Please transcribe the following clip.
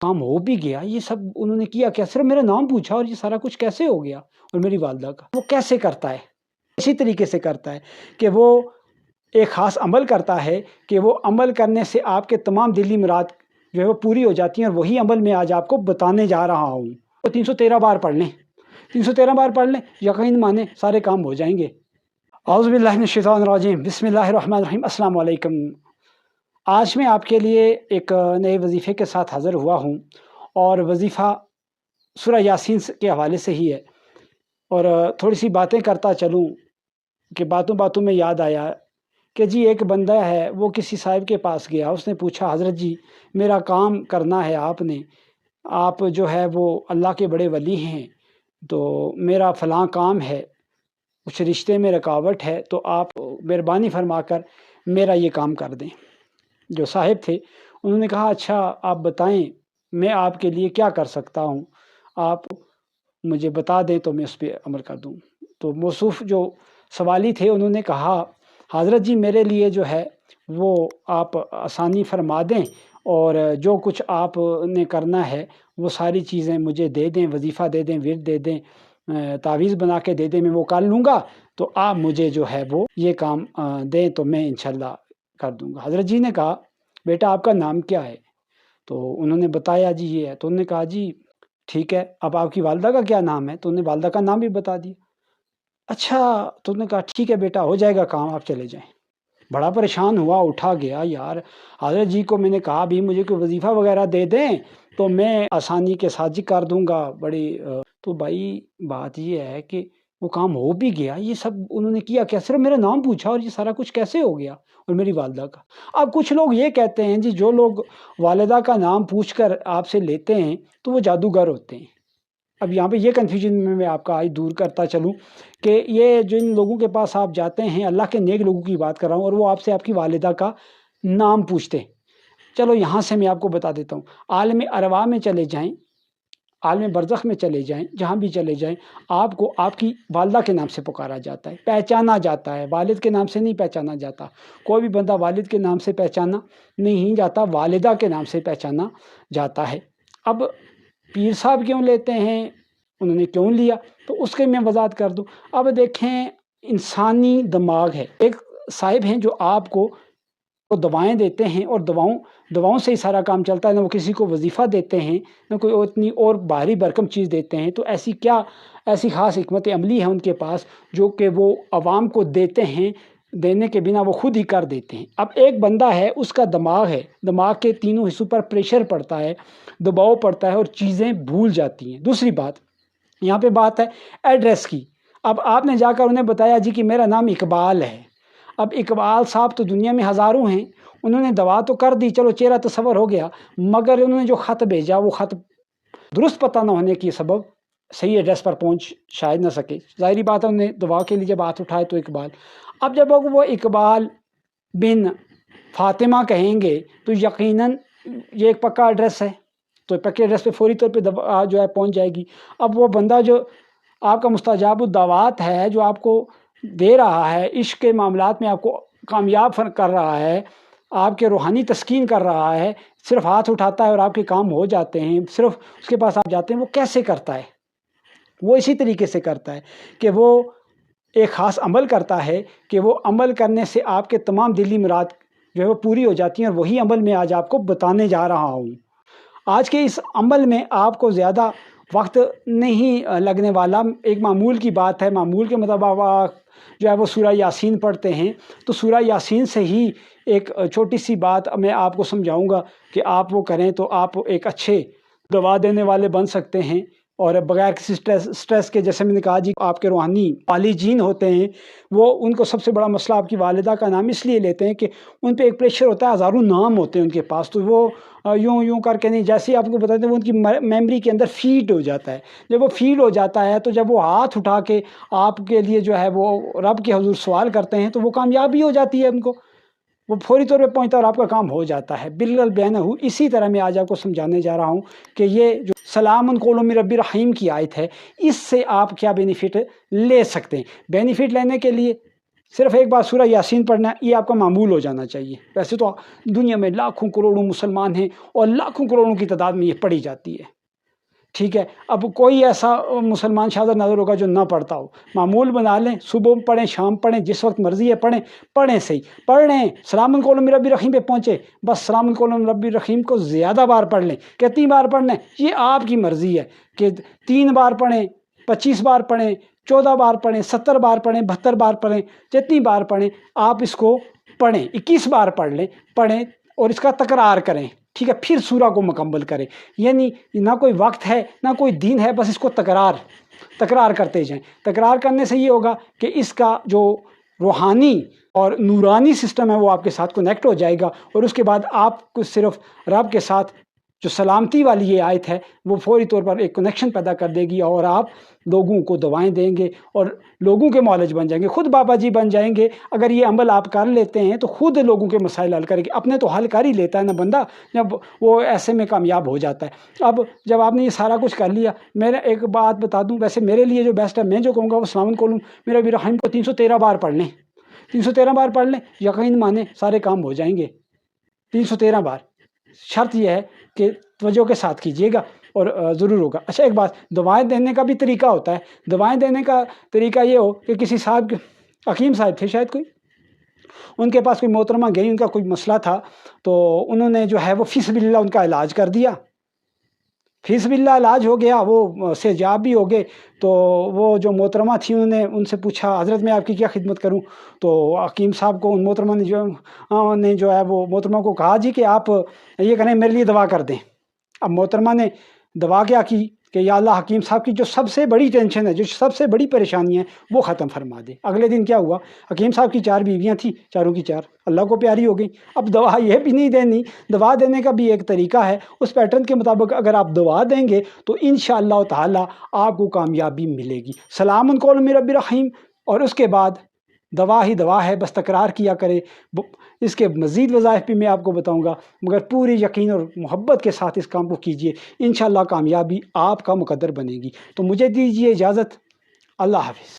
काम हो भी गया, ये सब उन्होंने किया क्या? सिर्फ मेरा नाम पूछा और ये सारा कुछ कैसे हो गया? और मेरी वालदा का वो कैसे करता है? इसी तरीके से करता है कि वो एक ख़ास अमल करता है कि वो अमल करने से आपके तमाम दिली मुराद जो है वो पूरी हो जाती हैं, और वही अमल मैं आज आपको बताने जा रहा हूँ। तो 313 बार पढ़ लें, 313 बार पढ़ लें, यकीन माने सारे काम हो जाएंगे। औज़ु बिल्लाहि मिनश शैतानिर रजीम, बिस्मिल्लाहिर रहमानिर रहीम, अस्सलाम वालेकुम। आज मैं आपके लिए एक नए वजीफ़े के साथ हाज़िर हुआ हूँ, और वजीफ़ा सूरह यासीन के हवाले से ही है। और थोड़ी सी बातें करता चलूँ कि बातों बातों में याद आया कि जी एक बंदा है, वो किसी साहिब के पास गया। उसने पूछा, हज़रत जी मेरा काम करना है आपने, आप जो है वो अल्लाह के बड़े वली हैं, तो मेरा फ़लाँ काम है, कुछ रिश्ते में रुकावट है, तो आप मेहरबानी फरमाकर मेरा ये काम कर दें। जो साहिब थे उन्होंने कहा, अच्छा आप बताएं मैं आपके लिए क्या कर सकता हूँ, आप मुझे बता दें तो मैं उस पर अमल कर दूँ। तो मौसूफ़ जो सवाली थे उन्होंने कहा, हज़रत जी मेरे लिए जो है वो आप आसानी फरमा दें, और जो कुछ आपने करना है वो सारी चीज़ें मुझे दे दें, वजीफ़ा दे दें, विर्द दे दें, तावीज़ बना के दे दें, मैं वो कर लूँगा। तो आप मुझे जो है वो ये काम दें तो मैं इंशाअल्लाह कर दूँगा। हज़रत जी ने कहा, बेटा आपका नाम क्या है? तो उन्होंने बताया, जी ये है। तो उन्होंने कहा, जी ठीक है, अब आपकी वालदा का क्या नाम है? तो उन्होंने वालदा का नाम भी बता दिया। अच्छा, तो उन्होंने कहा ठीक है बेटा, हो जाएगा काम, आप चले जाएँ। बड़ा परेशान हुआ, उठा गया, यार हज़रत जी को मैंने कहा भी मुझे कोई वजीफ़ा वग़ैरह दे दें तो मैं आसानी के साथ जी कर दूँगा। तो भाई बात ये है कि वो काम हो भी गया, ये सब उन्होंने किया क्या? सिर्फ मेरा नाम पूछा और ये सारा कुछ कैसे हो गया? और मेरी वालदा का। अब कुछ लोग ये कहते हैं जी, जो लोग वालिदा का नाम पूछकर आपसे लेते हैं तो वो जादूगर होते हैं। अब यहाँ पे ये कन्फ्यूजन में मैं आपका आज दूर करता चलूँ कि ये जिन लोगों के पास आप जाते हैं, अल्लाह के नेक लोगों की बात कर रहा हूँ, और वो आपसे आपकी वालिदा का नाम पूछते हैं। चलो यहाँ से मैं आपको बता देता हूँ, आलम अरवा में चले जाएँ, आलम बरज़ख में चले जाएँ, जहाँ भी चले जाएँ, आपको आपकी वालिदा के नाम से पुकारा जाता है, पहचाना जाता है, वालिद के नाम से नहीं पहचाना जाता। कोई भी बंदा वालिद के नाम से पहचाना नहीं जाता, वालिदा के नाम से पहचाना जाता है। अब पीर साहब क्यों लेते हैं, उन्होंने क्यों लिया, तो उसके मैं वज़ाहत कर दूँ। अब देखें, इंसानी दिमाग है, एक साहिब हैं जो आपको वो दवाएँ देते हैं, और दवाओं से ही सारा काम चलता है, ना वो किसी को वजीफ़ा देते हैं, ना कोई और इतनी और भारी भरकम चीज़ देते हैं। तो ऐसी ख़ास हिकमत अमली है उनके पास जो कि वो आवाम को देते हैं, देने के बिना वो खुद ही कर देते हैं। अब एक बंदा है, उसका दिमाग है, दिमाग के तीनों हिस्सों पर प्रेशर पड़ता है, दबाव पड़ता है, और चीज़ें भूल जाती हैं। दूसरी बात, यहाँ पे बात है एड्रेस की। अब आपने जाकर उन्हें बताया जी कि मेरा नाम इकबाल है। अब इकबाल साहब तो दुनिया में हज़ारों हैं, उन्होंने दवा तो कर दी, चलो चेहरा तस्वर हो गया, मगर उन्होंने जो ख़त भेजा वो ख़त दुरुस्त पता ना होने की सबब सही एड्रेस पर पहुंच शायद ना सके। ज़ाहिरी बात है, उन्होंने दवा के लिए जब हाथ उठाए तो इकबाल। अब जब वो इकबाल बिन फ़ातिमा कहेंगे तो यकीनन ये एक पक्का एड्रेस है, तो पक्के एड्रेस पे फ़ौरी तौर पे दवा जो है पहुंच जाएगी। अब वो बंदा जो आपका मुस्तजाब दावत है, जो आपको दे रहा है, इश्क के मामलात में आपको कामयाब कर रहा है, आपके रूहानी तस्कीन कर रहा है, सिर्फ हाथ उठाता है और आपके काम हो जाते हैं, सिर्फ उसके पास आप जाते हैं, वो कैसे करता है? वो इसी तरीके से करता है कि वो एक ख़ास अमल करता है कि वो अमल करने से आपके तमाम दिली मुराद जो है वो पूरी हो जाती हैं, और वही अमल मैं आज आपको बताने जा रहा हूँ। आज के इस अमल में आपको ज़्यादा वक्त नहीं लगने वाला। एक मामूल की बात है, मामूल के मुताबिक आप जो है वो सूरह यासीन पढ़ते हैं, तो सूरह यासीन से ही एक छोटी सी बात मैं आपको समझाऊंगा कि आप वो करें तो आप एक अच्छे दवा देने वाले बन सकते हैं, और बगैर किसी स्ट्रेस के। जैसे मैंने कहा जी, आपके रूहानी वाली जीन होते हैं, वो उनको सबसे बड़ा मसला आपकी वालिदा का नाम इसलिए लेते हैं कि उन पे एक प्रेशर होता है, हज़ारों नाम होते हैं उनके पास, तो वो यूं करके नहीं, जैसे ही आपको बताते हैं वो उनकी मेमोरी के अंदर फीड हो जाता है। जब वो फीड हो जाता है तो जब वो हाथ उठा के आपके लिए जो है वो रब के हुजूर सवाल करते हैं तो वो कामयाबी हो जाती है उनको, वो फौरी तौर पे पहुंचता है और आपका काम हो जाता है। बिल्कुल बैनहू इसी तरह मैं आज आपको समझाने जा रहा हूँ कि ये जो सलामुन कौलुम मिर रब्बिर रहीम की आयत है, इससे आप क्या बेनिफिट ले सकते हैं। बेनिफिट लेने के लिए صرف ایک بار سورہ یاسین پڑھنا یہ آپ کا معمول ہو جانا چاہیے۔ ویسے تو دنیا میں لاکھوں کروڑوں مسلمان ہیں اور لاکھوں کروڑوں کی تعداد میں یہ پڑھی جاتی ہے، ٹھیک ہے۔ اب کوئی ایسا مسلمان شاید نظر ہوگا جو نہ پڑھتا ہو، معمول بنا لیں، صبح پڑھیں، شام پڑھیں، جس وقت مرضی ہے پڑھیں صحیح، پڑھ لیں، سلام قولا من رب الرحیم پہ پہنچے، بس سلام قولا من رب الرحیم کو زیادہ بار پڑھ لیں۔ کتنی بار پڑھنا ہے یہ آپ کی مرضی ہے، کہ 3 بار پڑھیں، 25 بار پڑھیں، 14 بار پڑھیں، 70 بار پڑھیں، 72 بار پڑھیں، جتنی بار پڑھیں آپ اس کو پڑھیں، 21 بار پڑھ لیں، پڑھیں اور اس کا تکرار کریں، ٹھیک ہے، پھر سورہ کو مکمل کریں۔ یعنی نہ کوئی وقت ہے نہ کوئی دین ہے، بس اس کو تکرار کرتے جائیں۔ تکرار کرنے سے یہ ہوگا کہ اس کا جو روحانی اور نورانی سسٹم ہے وہ آپ کے ساتھ کنیکٹ ہو جائے گا، اور اس کے بعد آپ کو صرف رب کے ساتھ جو سلامتی والی یہ آیت ہے وہ فوری طور پر ایک کنیکشن پیدا کر دے گی، اور آپ لوگوں کو دعائیں دیں گے اور لوگوں کے معالج بن جائیں گے، خود بابا جی بن جائیں گے۔ اگر یہ عمل آپ کر لیتے ہیں تو خود لوگوں کے مسائل حل کریں گے۔ اپنے تو حل کر ہی لیتا ہے نا بندہ جب وہ ایسے میں کامیاب ہو جاتا ہے۔ اب جب آپ نے یہ سارا کچھ کر لیا، میں ایک بات بتا دوں، ویسے میرے لیے جو بیسٹ ہے، میں جو کہوں گا وہ سلام قولا من رب الرحیم کو 313 بار پڑھ لیں، 313 بار پڑھ لیں، یقین مانیں سارے کام ہو جائیں گے 313 بار۔ شرط یہ ہے کہ توجہ کے ساتھ کیجیے گا اور ضرور ہوگا۔ اچھا ایک بات، دعائیں دینے کا بھی طریقہ ہوتا ہے۔ دعائیں دینے کا طریقہ یہ ہو کہ کسی صاحب، حکیم صاحب تھے شاید کوئی، ان کے پاس کوئی محترمہ گئی، ان کا کوئی مسئلہ تھا، تو انہوں نے جو ہے وہ فی سبیل اللہ ان کا علاج کر دیا، فی سبیل اللہ علاج ہو گیا، وہ صحتیاب بھی ہو گئے۔ تو وہ جو محترمہ تھی انہوں نے ان سے پوچھا حضرت میں آپ کی کیا خدمت کروں؟ تو حکیم صاحب کو ان محترمہ نے جو ہے وہ محترمہ کو کہا جی کہ آپ یہ کریں، میرے لیے دعا کر دیں۔ اب محترمہ نے دعا کیا کی کہ یا اللہ حکیم صاحب کی جو سب سے بڑی ٹینشن ہے، جو سب سے بڑی پریشانی ہے وہ ختم فرما دے۔ اگلے دن کیا ہوا، حکیم صاحب کی 4 بیویاں تھیں، چاروں کی 4 اللہ کو پیاری ہو گئی۔ اب دعا یہ بھی نہیں دینی، دعا دینے کا بھی ایک طریقہ ہے، اس پیٹرن کے مطابق اگر آپ دعا دیں گے تو انشاءاللہ تعالی آپ کو کامیابی ملے گی۔ سلام قولا من رب الرحیم، اور اس کے بعد دوا ہی دوا ہے، بس تکرار کیا کرے۔ اس کے مزید وظائف بھی میں آپ کو بتاؤں گا، مگر پوری یقین اور محبت کے ساتھ اس کام کو کیجئے، انشاءاللہ کامیابی آپ کا مقدر بنے گی۔ تو مجھے دیجیے اجازت، اللہ حافظ۔